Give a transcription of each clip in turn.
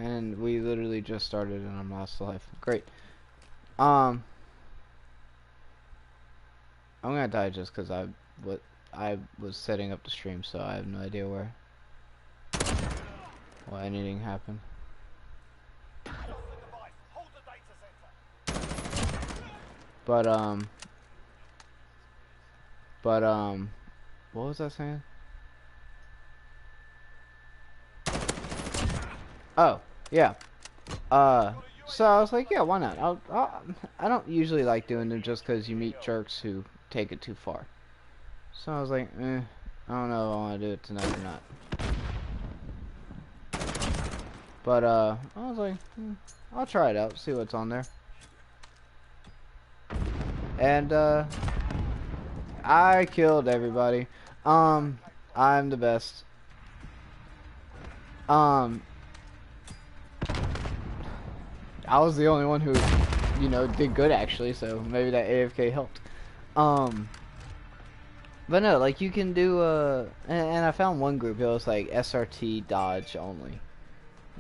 and we literally just started and I'm lost life. Great. I'm gonna die just because I was setting up the stream, so I have no idea why anything happened. But what was I saying? Oh, yeah. So I was like, yeah, why not? I don't usually like doing them just because you meet jerks who take it too far. So I was like, I don't know if I want to do it tonight or not. But, I was like, I'll try it out, see what's on there. And, I killed everybody. I'm the best. I was the only one who, you know, did good actually, so maybe that AFK helped. But no, like you can do, and I found one group, it was like SRT dodge only.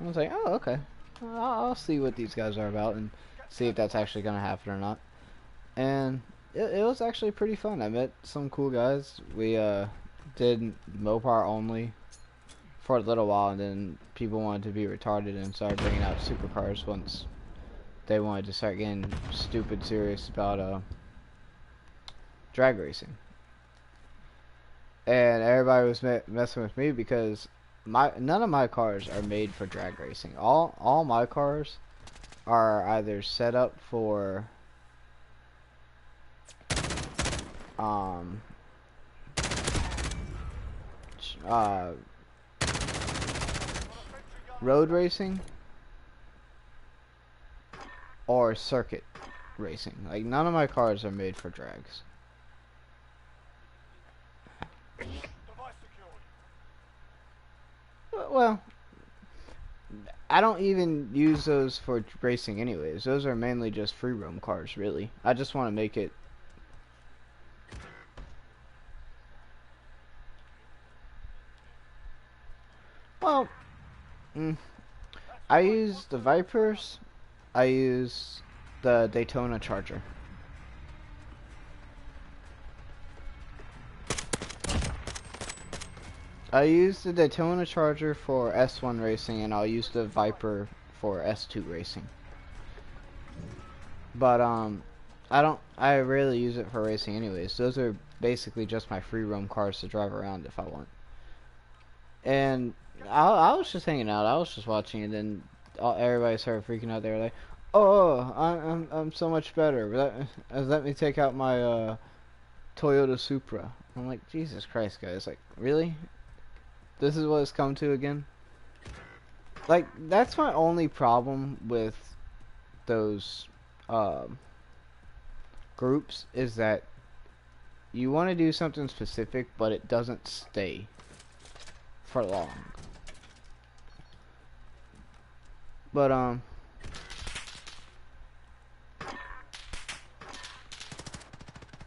I was like, oh, okay. I'll see what these guys are about and see if that's actually gonna happen or not. And it was actually pretty fun. I met some cool guys. We did Mopar only for a little while, and then people wanted to be retarded and started bringing out supercars once they wanted to start getting stupid serious about drag racing. And everybody was messing with me because none of my cars are made for drag racing. All my cars are either set up for um uh road racing or circuit racing. Like none of my cars are made for drags. Well, I don't even use those for racing anyways. Those are mainly just free roam cars, really. I just want to make it. Well, I use the Vipers. I use the Daytona Charger. I use the Daytona Charger for S1 racing, and I'll use the Viper for S2 racing. But I rarely use it for racing anyways. Those are basically just my free roam cars to drive around if I want. And I was just hanging out. I was just watching, and then everybody started freaking out. They were like, "Oh, I'm so much better. Let me take out my Toyota Supra." I'm like, Jesus Christ, guys! Like, really? This is what it's come to again? Like, that's my only problem with those groups is that you want to do something specific, but it doesn't stay for long. But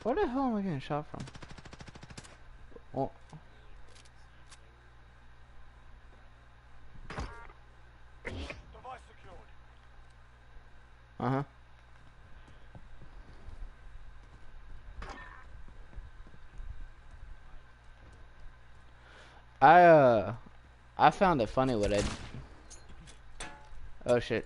where the hell am I getting shot from? Oh. Uh-huh. I found it funny what I. Oh shit.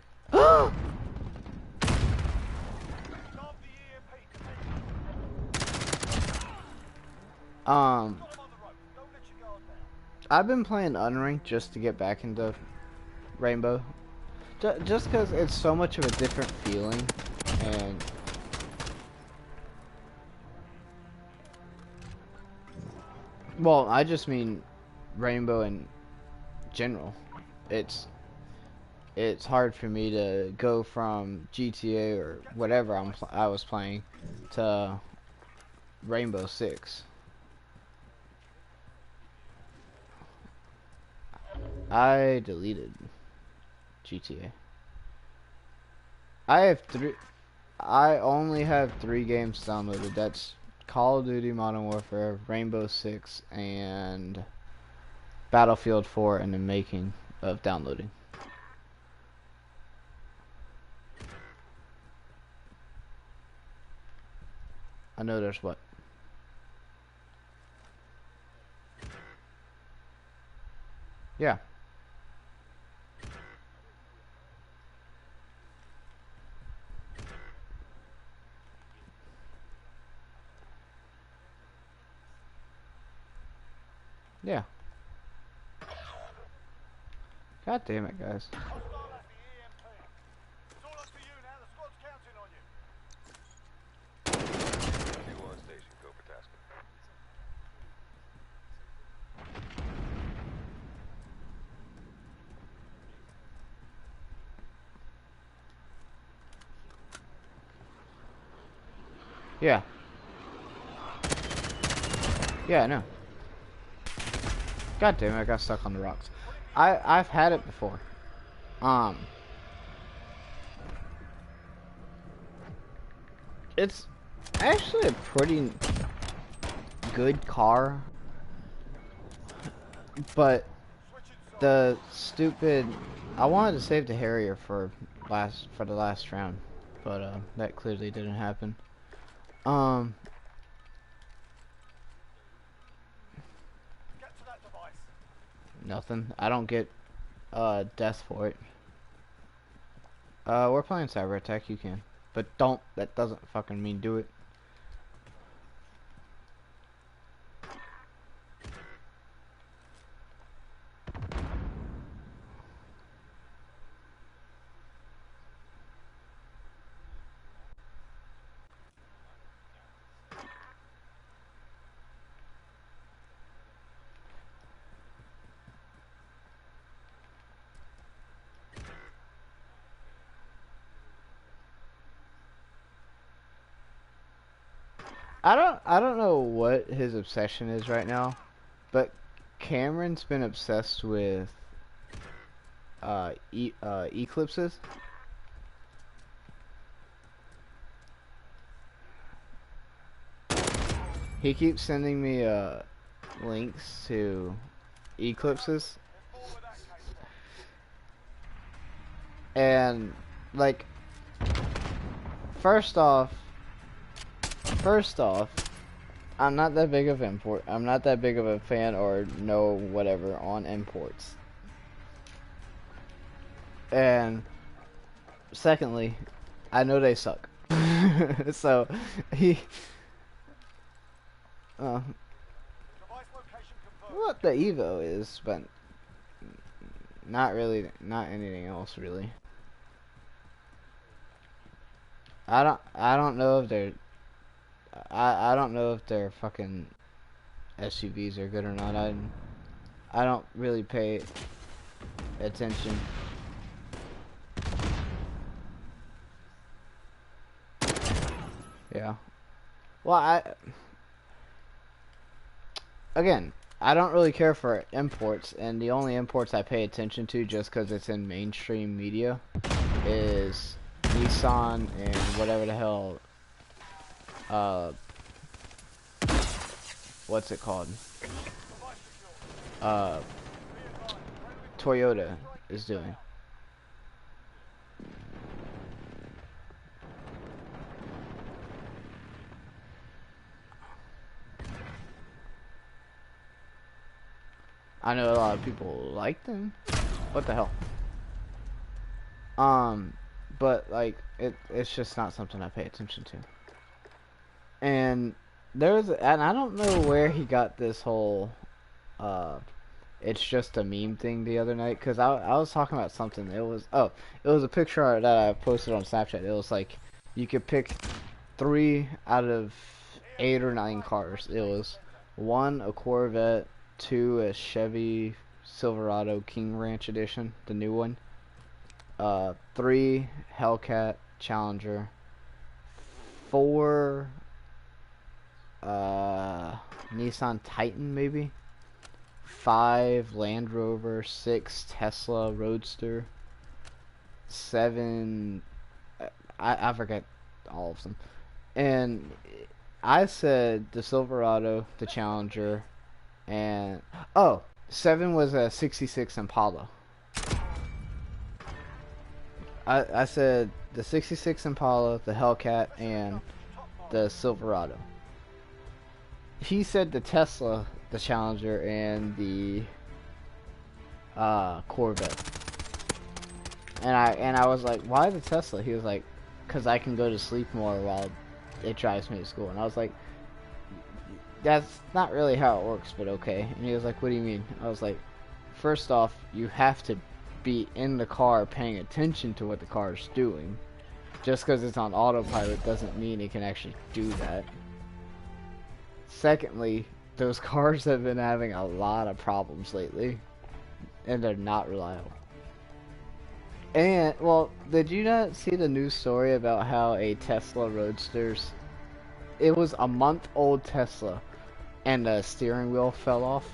I've been playing Unranked just to get back into Rainbow. Just because it's so much of a different feeling, and well, I just mean Rainbow in general. It's hard for me to go from GTA or whatever I was playing to Rainbow Six. I deleted GTA. I have three. I only have 3 games downloaded. That's Call of Duty Modern Warfare, Rainbow Six, and Battlefield 4 in the making of downloading. I know there's what. Yeah. Yeah. God damn it, guys. Yeah. Yeah, I know. God damn it, I got stuck on the rocks. I've had it before. It's actually a pretty good car, but the stupid. I wanted to save the Harrier for the last round, but that clearly didn't happen. Um, Nothing. I don't get death for it. We're playing cyber attack. You can, but don't. That doesn't fucking mean do it. I don't know what his obsession is right now, but Cameron's been obsessed with eclipses. He keeps sending me links to eclipses, and like first off, I'm not that big of import. I'm not that big of a fan or know whatever on imports. And secondly, I know they suck. So he what the Evo is, but not really, not anything else really. I don't know if they're I don't know if their fucking SUVs are good or not. I don't really pay attention. Yeah. Well, again, I don't really care for imports, and the only imports I pay attention to just because it's in mainstream media is Nissan and whatever the hell, what's it called? Toyota is doing. I know a lot of people like them. What the hell? But like it's just not something I pay attention to. And and I don't know where he got this whole it's just a meme thing the other night, because I was talking about something. It was a picture that I posted on Snapchat. It was like you could pick 3 out of 8 or 9 cars. It was 1 a Corvette, 2 a Chevy Silverado King Ranch Edition, the new one, 3 Hellcat Challenger, 4 Nissan Titan maybe, 5 Land Rover, 6 Tesla Roadster, 7 I forget all of them. And I said the Silverado, the Challenger, and 7 was a 66 Impala. I said the 66 Impala, the Hellcat, and the Silverado. He said the Tesla, the Challenger, and the Corvette. And I was like, why the Tesla? He was like, cause I can go to sleep more while it drives me to school. And I was like, that's not really how it works, but okay. And he was like, what do you mean? I was like, first off, you have to be in the car paying attention to what the car is doing. Just because it's on autopilot doesn't mean it can actually do that. Secondly, those cars have been having a lot of problems lately, and they're not reliable. And, well, did you not see the news story about how a Tesla Roadster's, it was a month-old Tesla, and the steering wheel fell off?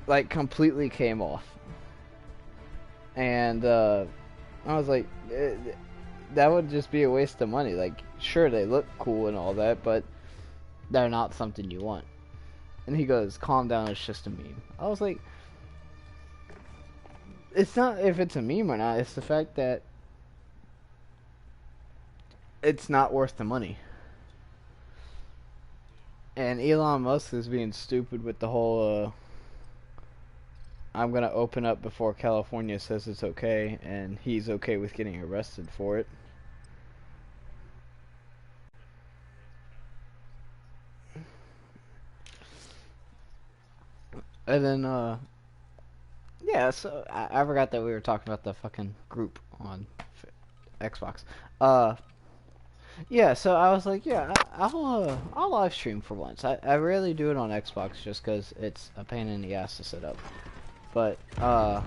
Like, completely came off. And, I was like, that would just be a waste of money. Like, sure, they look cool and all that, but they're not something you want. And he goes, calm down, it's just a meme. I was like, it's not if it's a meme or not, it's the fact that it's not worth the money. And Elon Musk is being stupid with the whole, I'm gonna open up before California says it's okay, and he's okay with getting arrested for it. And then, yeah, so I forgot that we were talking about the fucking group on Xbox. Yeah, so I was like, yeah, I'll live stream for once. I rarely do it on Xbox just because it's a pain in the ass to set up. But, I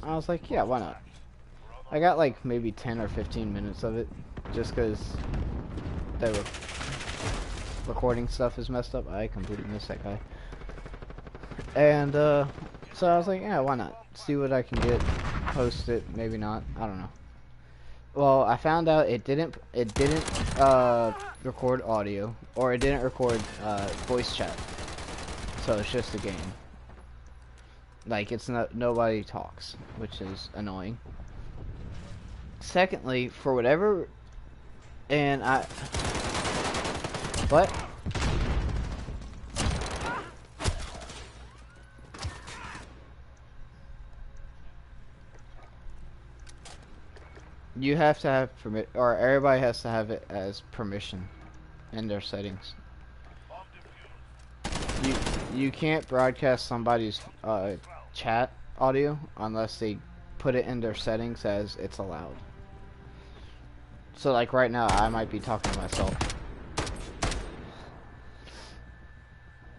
was like, yeah, why not? I got like maybe 10 or 15 minutes of it just because the recording stuff is messed up. I completely missed that guy. And, so I was like, yeah, why not? See what I can get, post it, maybe not, I don't know. Well, I found out it didn't record audio, or it didn't record voice chat. So it's just a game. Like, it's not, nobody talks, which is annoying. Secondly, for whatever, and what? You have to have permit, or everybody has to have it as permission in their settings. You can't broadcast somebody's chat audio unless they put it in their settings as it's allowed. So like right now, I might be talking to myself.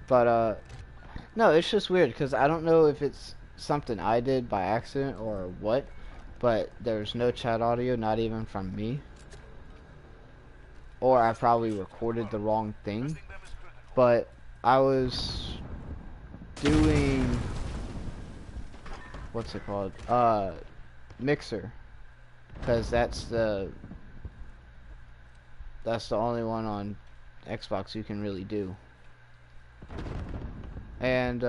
But no, it's just weird because I don't know if it's something I did by accident or what. But there's no chat audio, not even from me. Or I probably recorded the wrong thing. But I was doing, what's it called? Mixer. Because that's the only one on Xbox you can really do. And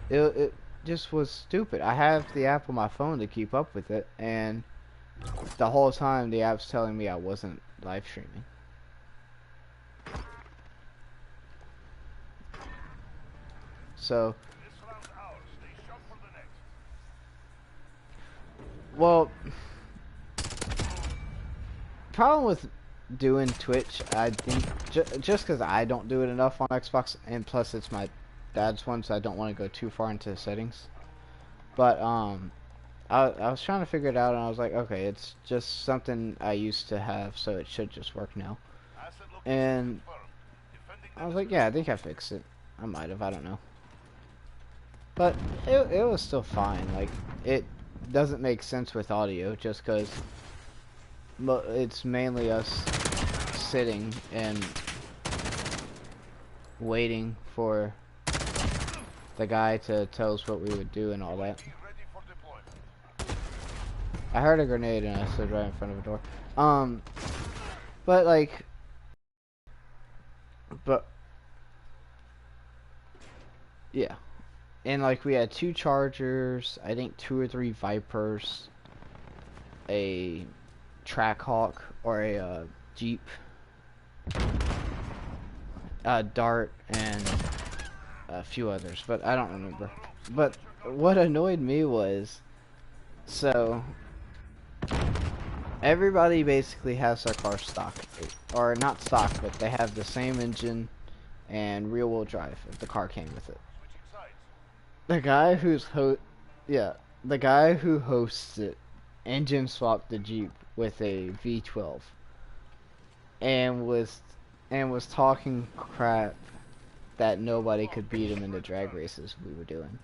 it just was stupid. I have the app on my phone to keep up with it, and the whole time the app's telling me I wasn't live streaming. So, well, problem with doing Twitch, I think, just because I don't do it enough on Xbox, and plus it's my dad's one, so I don't want to go too far into the settings. But I was trying to figure it out, and I was like, okay, it's just something I used to have, so it should just work now. And I was like, yeah, I think I fixed it. I might have, I don't know. But it was still fine. Like, it doesn't make sense with audio, just because it's mainly us sitting and waiting for the guy to tell us what we would do and all that. I heard a grenade and I stood right in front of a door. But like, yeah. And like we had 2 chargers, I think 2 or 3 Vipers. a Trackhawk, or a Jeep, a Dart, and a few others, but I don't remember. But what annoyed me was, so everybody basically has their car stock, or not stock, but they have the same engine and rear-wheel drive if the car came with it. The guy who's the guy who hosts it engine swapped the Jeep with a V12 and was talking crap that nobody could beat him in the drag races we were doing.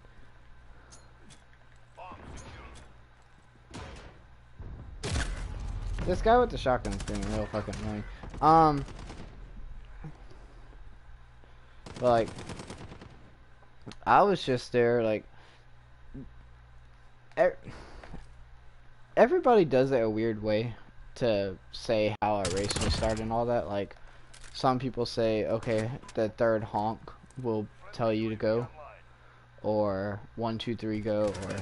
This guy with the shotgun is being real fucking annoying. But like, I was just there, like, everybody does it a weird way to say how a race will start and all that. Like, some people say, okay, the third honk will tell you to go, or 1, 2, 3 go, or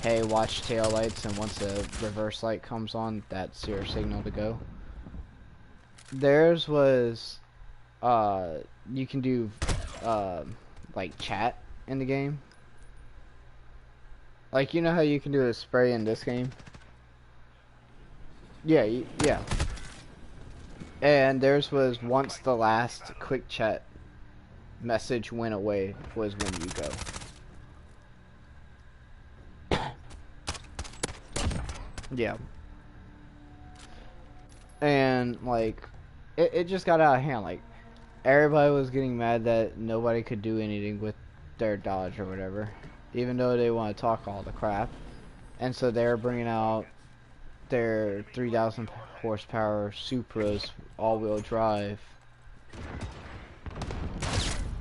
hey, watch tail lights, and once the reverse light comes on, that's your signal to go. Theirs was, you can do, like, chat in the game. Like, you know how you can do a spray in this game? Yeah, yeah. And theirs was once the last quick chat message went away was when you go. Yeah. And, like, it just got out of hand. Like, everybody was getting mad that nobody could do anything with their Dodge or whatever, even though they want to talk all the crap. And so they're bringing out their 3,000 horsepower Supras all-wheel drive,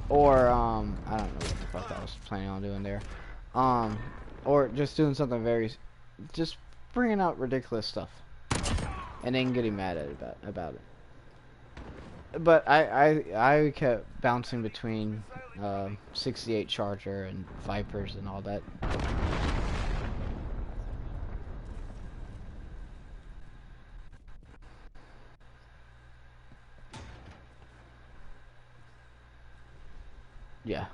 or I don't know what the fuck I was planning on doing there, or just doing something just bringing out ridiculous stuff, and then getting mad at about it. But I kept bouncing between 68 Charger and Vipers and all that. Yeah.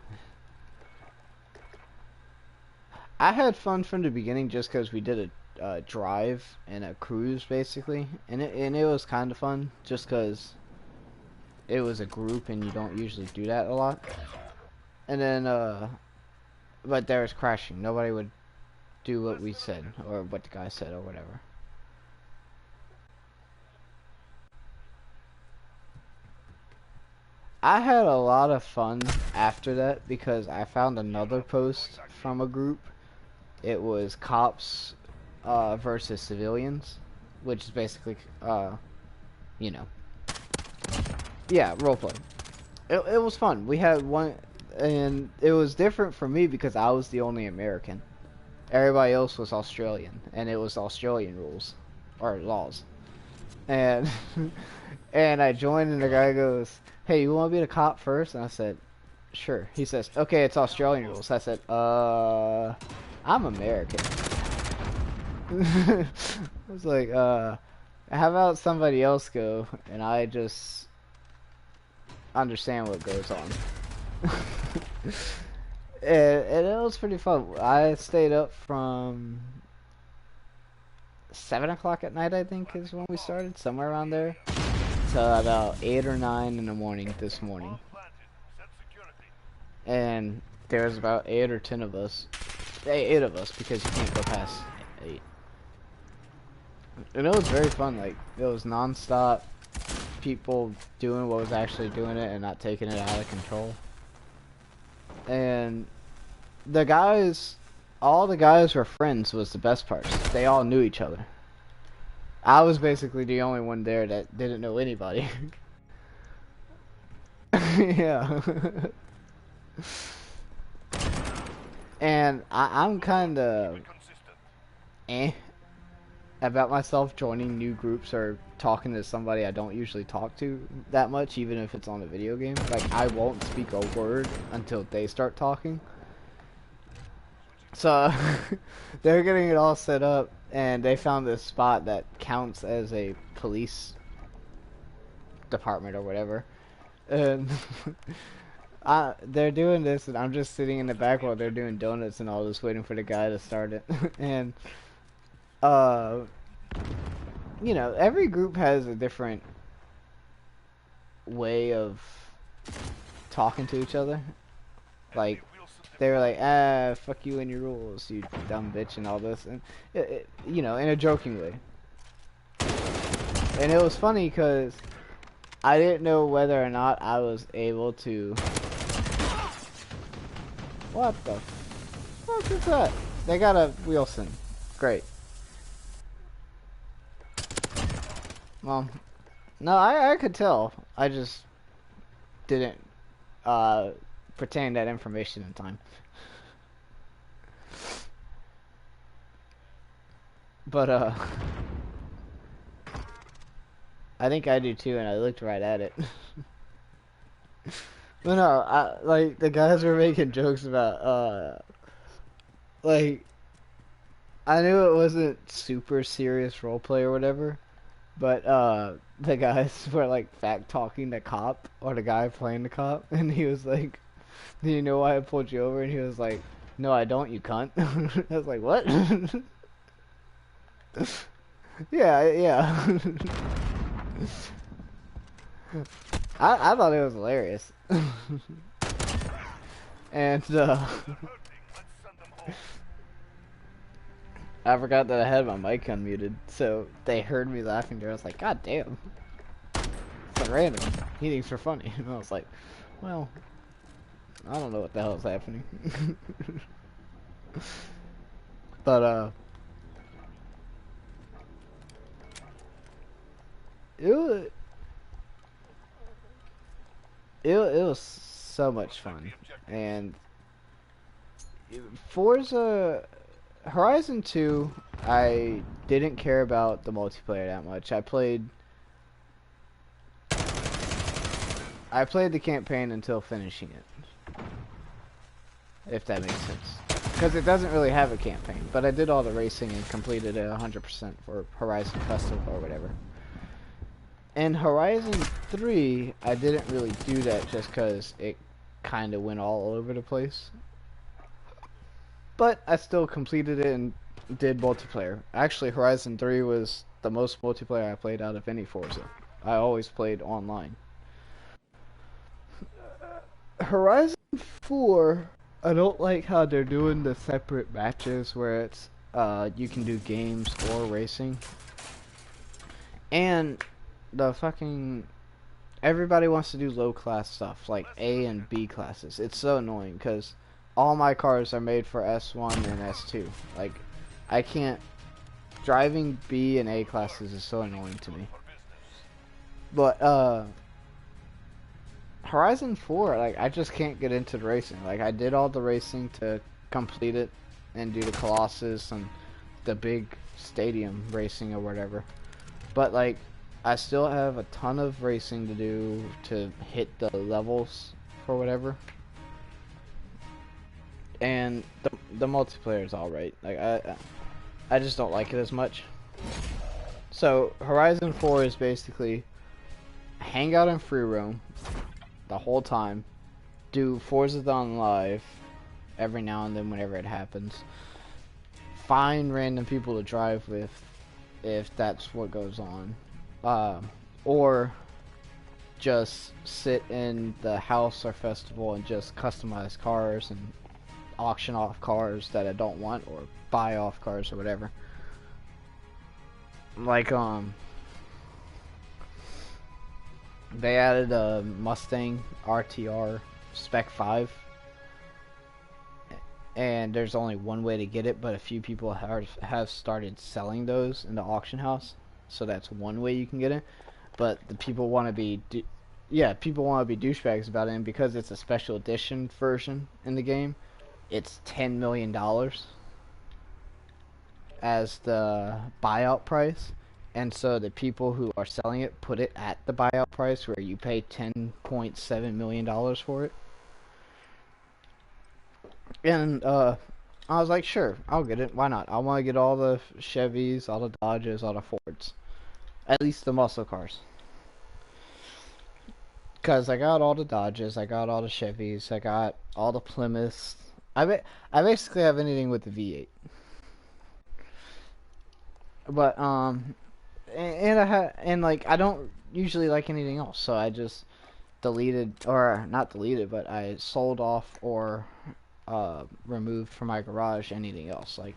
I had fun from the beginning just because we did a drive and a cruise basically, and it was kind of fun just because it was a group and you don't usually do that a lot. And then but there was crashing. Nobody would do what we said or what the guy said or whatever. I had a lot of fun after that because I found another post from a group. It was cops versus civilians, which is basically, you know, yeah, roleplay. It was fun. We had one, and it was different for me because I was the only American. Everybody else was Australian, and it was Australian rules, or laws. And and I joined, and the guy goes, "Hey, you want to be the cop first?" And I said, "Sure." He says, "Okay, it's Australian rules." I said, I'm American." I was like, how about somebody else go, and I just understand what goes on." And it was pretty fun. I stayed up from 7 o'clock at night, I think, is when we started, somewhere around there, till about 8 or 9 in the morning this morning. And there was about 8 or 10 of us. 8 of us, because you can't go past 8. And it was very fun. Like, it was non-stop, people doing what was actually doing it and not taking it out of control. And the guys, all the guys were friends, was the best part. They all knew each other. I was basically the only one there that didn't know anybody. Yeah. And I'm kind of about myself joining new groups or talking to somebody I don't usually talk to that much, even if it's on a video game. Like, I won't speak a word until they start talking. So they're getting it all set up, and they found this spot that counts as a police department or whatever. And they're doing this, and I'm just sitting in the back while they're doing donuts and all this, waiting for the guy to start it. And uh, you know, every group has a different way of talking to each other. Like, they were like, ah, fuck you and your rules, you dumb bitch, and all this, and you know, in a joking way. And it was funny because I didn't know whether or not I was able to. What the fuck is that? They got a Wilson. Great. Well, no, I could tell. I just didn't pertain that information in time. But I think I do too, and I looked right at it. But no, like the guys were making jokes about like I knew it wasn't super serious roleplay or whatever, but the guys were like fact talking the cop or the guy playing the cop, and he was like, "Do you know why I pulled you over?" And he was like, "No, I don't, you cunt." I was like, "What?" Yeah, yeah. I thought it was hilarious. And I forgot that I had my mic unmuted, so they heard me laughing there. I was like, God damn. It's like random. He thinks we're funny. And I was like, well, I don't know what the hell is happening. But it was it was so much fun. And Forza Horizon 2, I didn't care about the multiplayer that much. I played the campaign until finishing it. If that makes sense. Because it doesn't really have a campaign, but I did all the racing and completed it 100% for Horizon Custom or whatever. In Horizon 3, I didn't really do that just because it kind of went all over the place. But I still completed it and did multiplayer. Actually, Horizon 3 was the most multiplayer I played out of any Forza. I always played online. Horizon 4, I don't like how they're doing the separate matches where it's you can do games or racing. And the fucking everybody wants to do low class stuff like A and B classes. It's so annoying because all my cars are made for S1 and S2. Like, I can't. Driving B and A classes is so annoying to me. But Horizon 4, like, I just can't get into the racing. Like, I did all the racing to complete it and do the Colossus and the big stadium racing or whatever. But, like, I still have a ton of racing to do to hit the levels for whatever. And the multiplayer is alright. Like, I just don't like it as much. So, Horizon 4 is basically hang out in free roam the whole time, do Forzathon live every now and then whenever it happens, find random people to drive with if that's what goes on, or just sit in the house or festival and just customize cars and auction off cars that I don't want, or buy off cars or whatever. Like, they added a Mustang RTR Spec 5, and there's only one way to get it, but a few people have started selling those in the auction house, so that's one way you can get it. But the people want to be, people want to be douchebags about it, and because it's a special edition version in the game, it's $10 million as the buyout price. And so the people who are selling it put it at the buyout price where you pay $10.7 million for it. And I was like, sure, I'll get it. Why not? I want to get all the Chevys, all the Dodges, all the Fords. At least the muscle cars. Because I got all the Dodges, I got all the Chevys, I got all the Plymouths. I basically have anything with the V8. But, and like, I don't usually like anything else, so I just deleted, or not deleted, but I sold off or removed from my garage anything else. Like,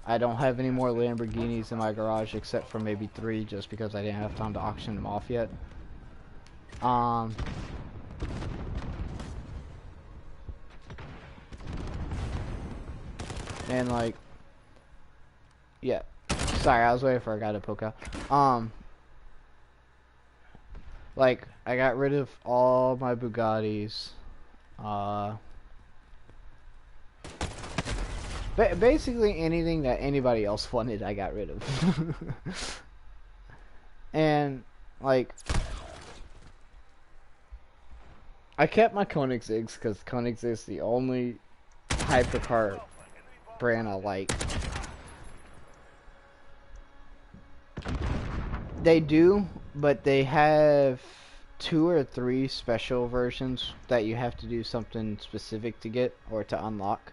I don't have any more Lamborghinis in my garage except for maybe 3 just because I didn't have time to auction them off yet. Um, and like, yeah. Sorry, I was waiting for a guy to poke out. Like, I got rid of all my Bugattis. Uh, basically anything that anybody else wanted, I got rid of. And, like, I kept my Koenigseggs because Koenigsegg is the only hypercar brand I like. They do, but they have 2 or 3 special versions that you have to do something specific to get or to unlock.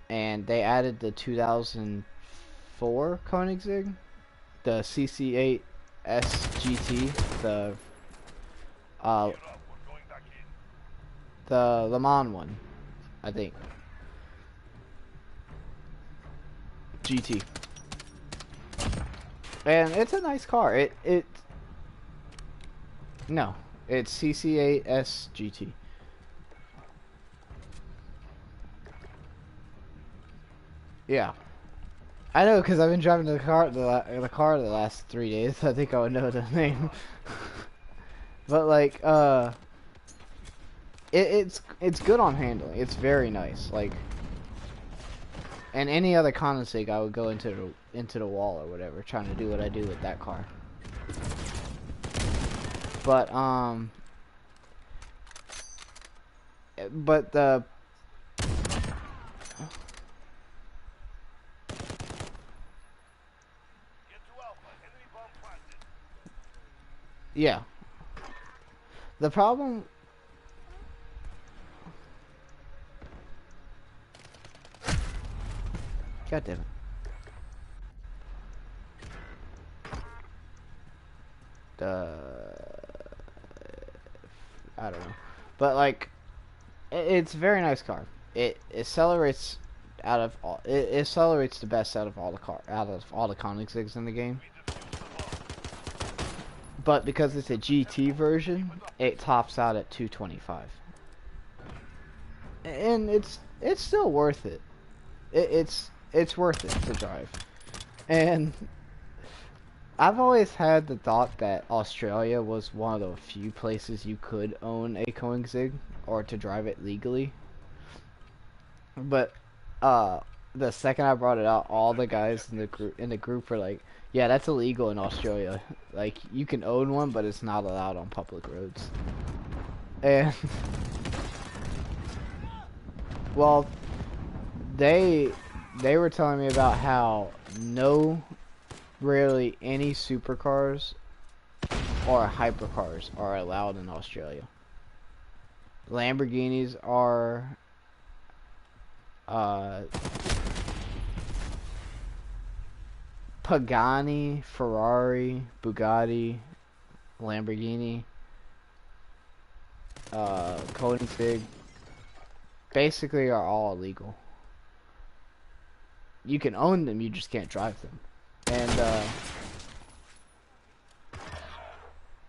And they added the 2004 Koenigsegg, the CC8 SGT, uh, the Le Mans one, I think. GT. And it's a nice car. No, it's CC8 SGT. Yeah. I know because I've been driving the car the last 3 days. I think I would know the name. But like it's good on handling. It's very nice. Like, and any other Koenigsegg I would go into the wall or whatever trying to do what I do with that car. But the yeah. The problem. God damn it. I don't know. But like, it's a very nice car. It accelerates it accelerates the best out of all the Koenigsegg's in the game. But because it's a GT version, it tops out at 225. And it's still worth it. It's worth it to drive. And I've always had the thought that Australia was one of the few places you could own a Koenigsegg or to drive it legally. But the second I brought it out, all the guys in the group were like, "Yeah, that's illegal in Australia. Like, you can own one, but it's not allowed on public roads." And well, they were telling me about how rarely any supercars or hypercars are allowed in Australia. Lamborghinis are Pagani, Ferrari, Bugatti, Lamborghini, Koenigsegg basically are all illegal. You can own them, you just can't drive them. And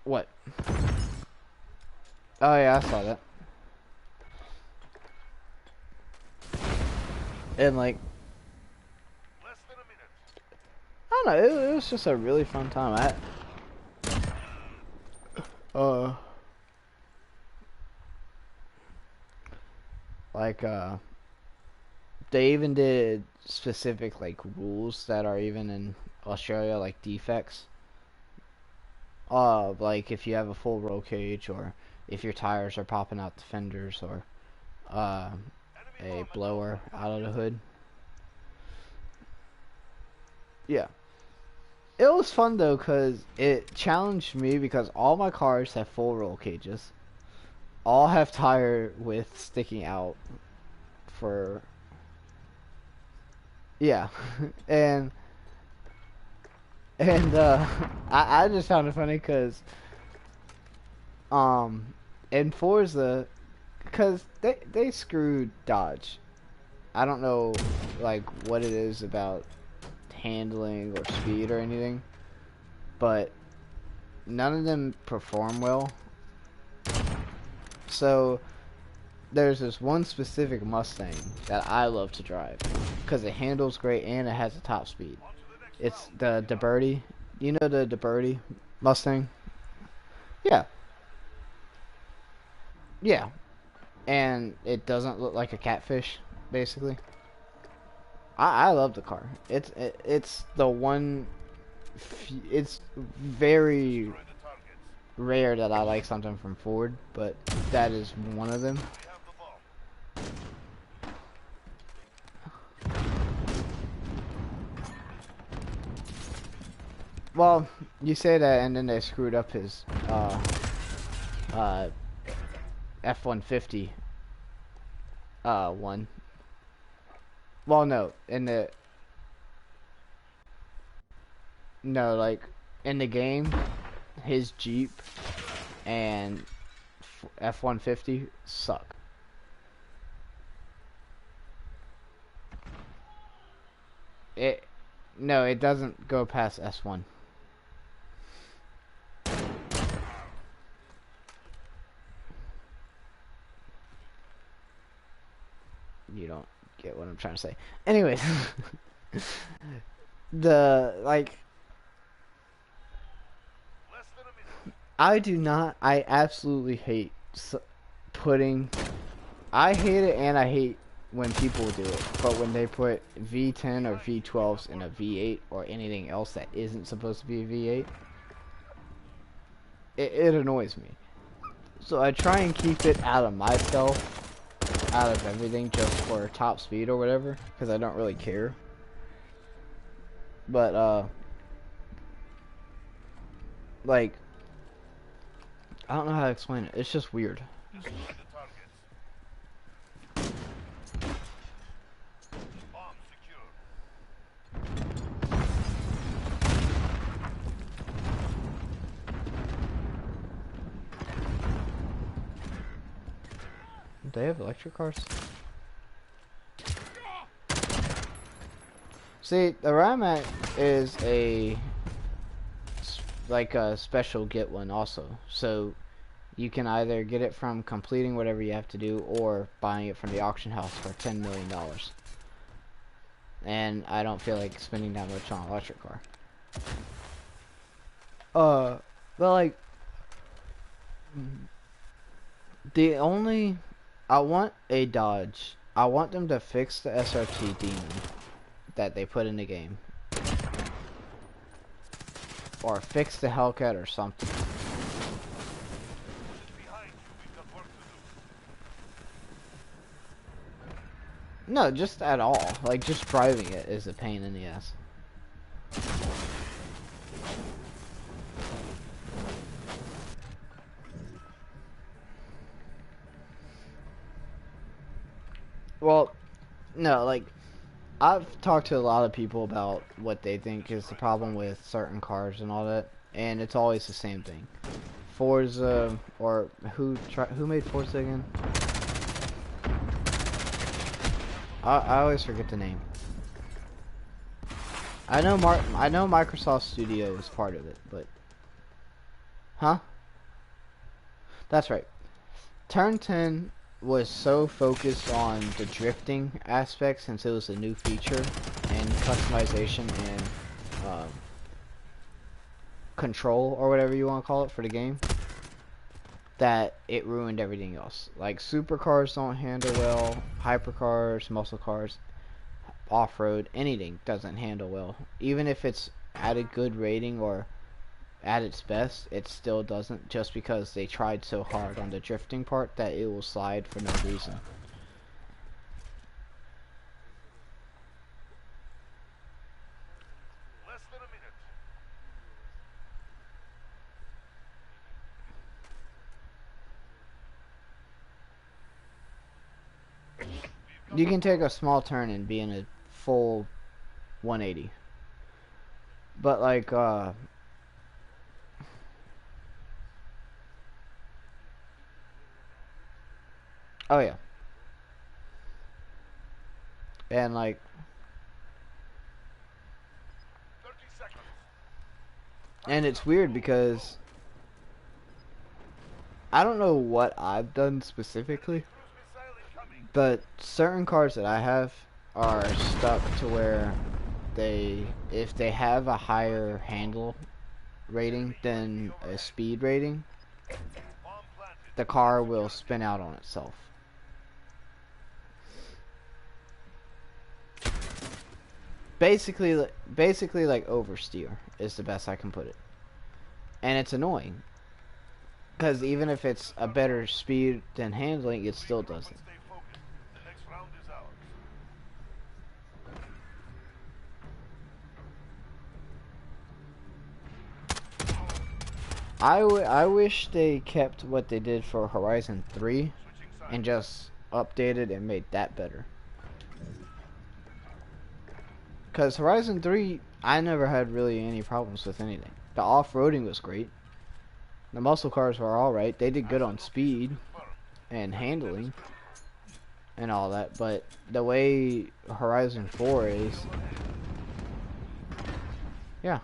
what? Oh yeah, I saw that. And like, I don't know, it was just a really fun time. Like they even did specific like rules that are even in Australia, like defects. Like if you have a full roll cage, or if your tires are popping out the fenders, or a blower out of the hood. Yeah. It was fun though, cause it challenged me because all my cars have full roll cages, all have tire width sticking out for yeah, and and I just found it funny cause um in Forza, cause they screwed Dodge. I don't know like what it is about handling or speed or anything, but none of them perform well. So there's this one specific Mustang that I love to drive because it handles great and it has a top speed. It's the DeBerti. You know the DeBerti Mustang? Yeah, yeah. And it doesn't look like a catfish, basically. I love the car. It's the one. It's very rare that I like something from Ford, but that is one of them. Well, you say that, and then they screwed up his uh, F-150 one. Well, no, like in the game, his Jeep and F-150 suck. It no, it doesn't go past S1. You don't get what I'm trying to say. Anyways, the like I do not. I absolutely hate putting. I hate it, and I hate when people do it. But when they put V10 or V12s in a V8 or anything else that isn't supposed to be a V8, it annoys me. So I try and keep it out of myself, out of everything, just for top speed or whatever, because I don't really care. But like I don't know how to explain it. It's just weird. Do they have electric cars? See, the Rimac is like a special get one also. So you can either get it from completing whatever you have to do or buying it from the auction house for $10 million. And I don't feel like spending that much on an electric car. But like, I want a Dodge. I want them to fix the SRT demon that they put in the game. Or fix the Hellcat or something. No, just at all. Like, just driving it is a pain in the ass. Well, no, like, I've talked to a lot of people about what they think is the problem with certain cars and all that, and it's always the same thing. Forza, or who made Forza again? I always forget the name. I know Microsoft Studio is part of it, but huh? That's right. Turn 10 was so focused on the drifting aspect since it was a new feature and customization and control or whatever you want to call it for the game that it ruined everything else. Like supercars don't handle well, hypercars, muscle cars, off-road, anything doesn't handle well. Even if it's at a good rating or at its best, it still doesn't, just because they tried so hard on the drifting part that it will slide for no reason. You can take a small turn and be in a full 180. But like, oh yeah. And like, and it's weird because I don't know what I've done specifically, but certain cars that I have are stuck to where if they have a higher handle rating than a speed rating, the car will spin out on itself. Basically like oversteer is the best I can put it. And it's annoying. Because even if it's a better speed than handling, it still does it. I wish they kept what they did for Horizon 3 and just updated and made that better. Because Horizon 3, I never had really any problems with anything. The off-roading was great. The muscle cars were alright. They did good on speed and handling and all that. But the way Horizon 4 is... Yeah.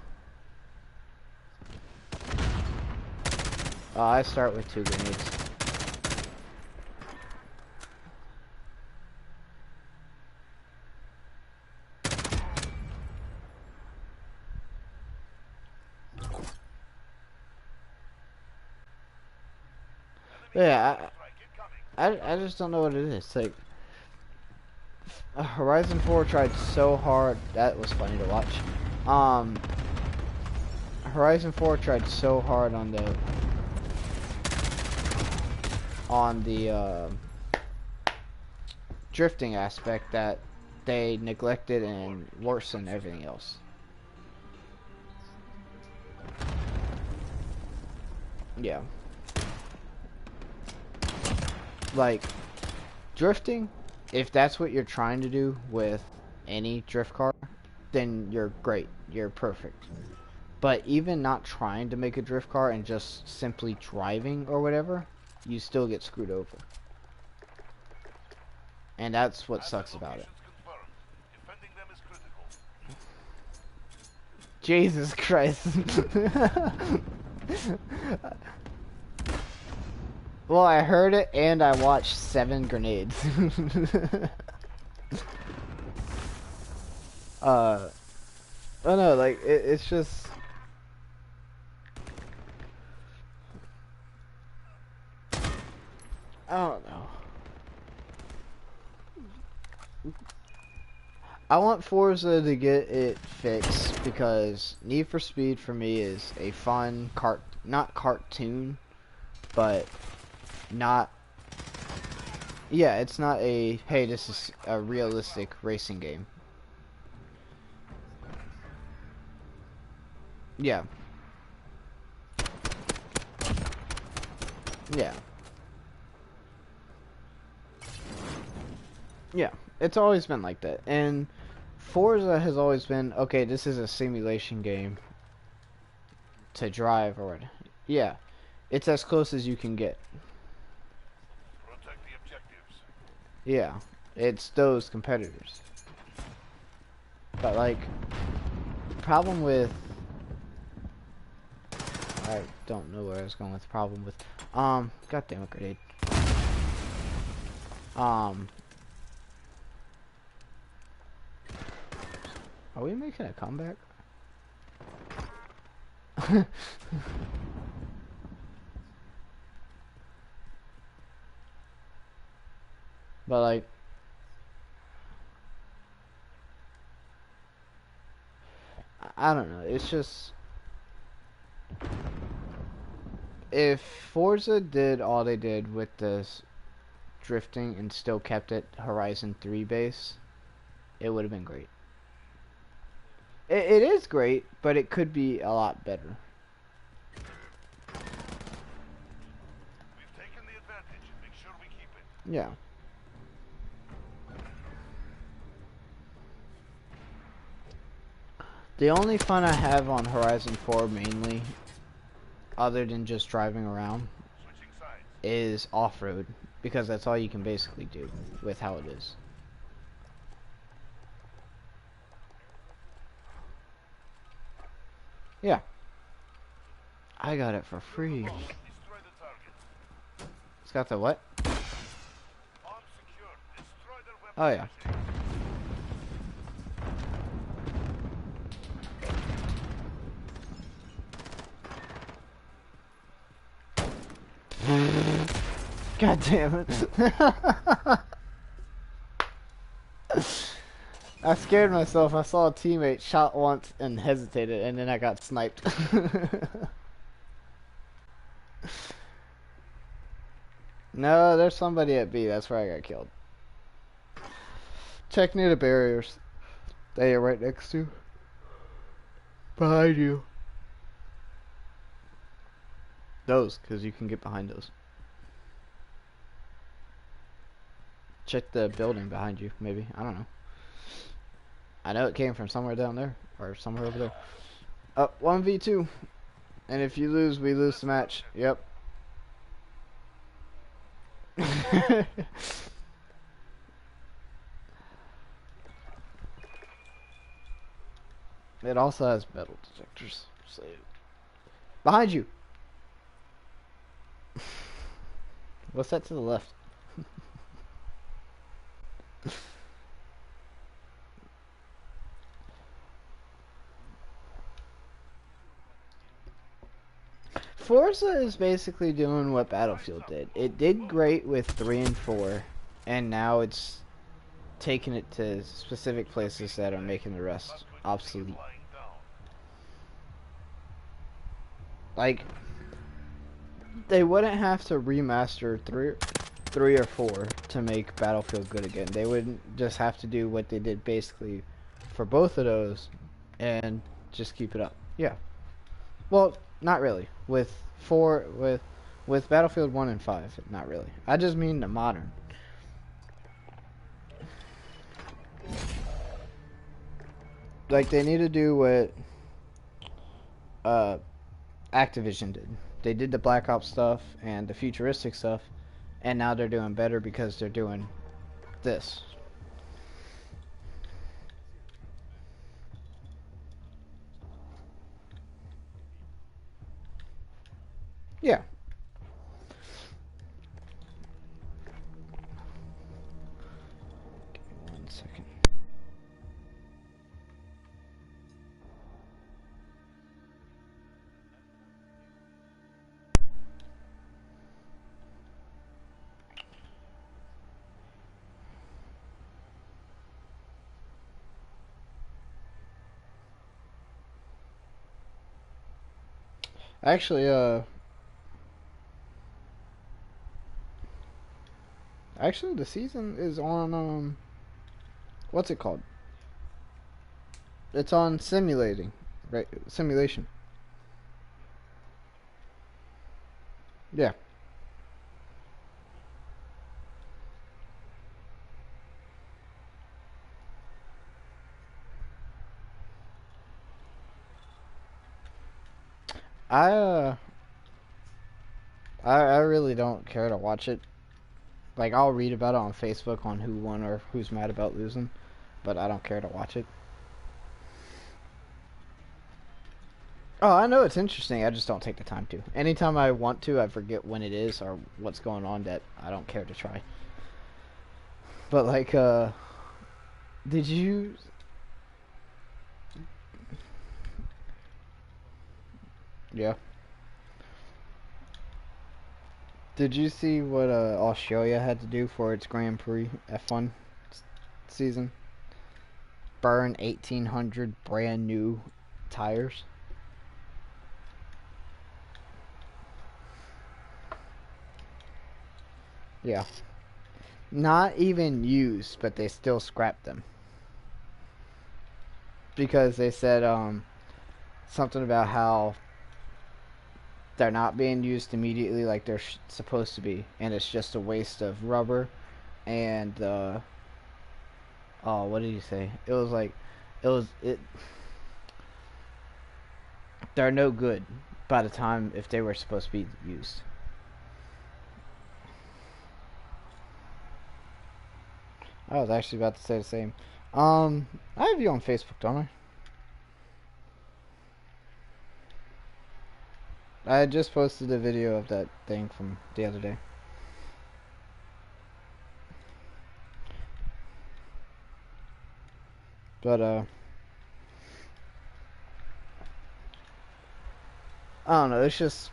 I start with 2 grenades. Yeah, I just don't know what it is. Like, Horizon 4 tried so hard. That was funny to watch. Horizon 4 tried so hard on the drifting aspect that they neglected and worsened everything else. Yeah. Like, drifting, if that's what you're trying to do with any drift car, then you're great. You're perfect. But even not trying to make a drift car and just simply driving or whatever, you still get screwed over. And that's what sucks about it. Jesus Christ. Well, I heard it and I watched 7 grenades. I don't know, like, it's just... I don't know. I want Forza to get it fixed because Need for Speed for me is a fun not cartoon, but not... Yeah, it's not a, hey, this is a realistic racing game. Yeah. Yeah. Yeah. It's always been like that. And Forza has always been, okay, this is a simulation game to drive or what. Yeah. It's as close as you can get. Protect the objectives. Yeah. It's those competitors. But like, the problem with... I don't know where I was going with the problem with... goddamn it, grenade. Are we making a comeback? But like, I don't know. It's just, if Forza did all they did with this drifting and still kept it Horizon 3 base, it would have been great. It is great, but it could be a lot better. We've taken the advantage. Make sure we keep it. Yeah. The only fun I have on Horizon 4 mainly, other than just driving around, is off-road, because that's all you can basically do with how it is. Yeah. I got it for free. It's got the what? Oh yeah. God damn it. I scared myself. I saw a teammate shot once and hesitated, and then I got sniped. No, there's somebody at B. That's where I got killed. Check near the barriers. They are right next to. Behind you. Those, because you can get behind those. Check the building behind you, maybe. I don't know. I know it came from somewhere down there, or somewhere over there. Oh, 1v2. And if you lose, we lose the match. Yep. It also has metal detectors. So behind you. What's that to the left? Forza is basically doing what Battlefield did. It did great with 3 and 4, and now it's taking it to specific places that are making the rest obsolete. Like, they wouldn't have to remaster 3 or 4 to make Battlefield good again. They wouldn't just have to do what they did basically for both of those and just keep it up. Yeah. Well, not really. With Battlefield 1 and 5, not really. I just mean the modern. Like, they need to do what Activision did. They did the Black Ops stuff and the futuristic stuff, and now they're doing better because they're doing this. Yeah. Give me 1 second. Actually, the season is on, what's it called? It's on simulating, right? Simulation. Yeah. I, I really don't care to watch it. Like, I'll read about it on Facebook on who won or who's mad about losing, but I don't care to watch it. Oh, I know it's interesting. I just don't take the time to. Anytime I want to, I forget when it is or what's going on that I don't care to try. But, like, did you... Yeah. Did you see what Australia had to do for its Grand Prix F1 season? Burn 1,800 brand new tires. Yeah. Not even used, but they still scrapped them. Because they said something about how they're not being used immediately like they're supposed to be, and it's just a waste of rubber and oh, what did he say? It was like it they're no good by the time if they were supposed to be used. I was actually about to say the same. I have you on Facebook, don't I? I just posted a video of that thing from the other day. But I don't know, it's just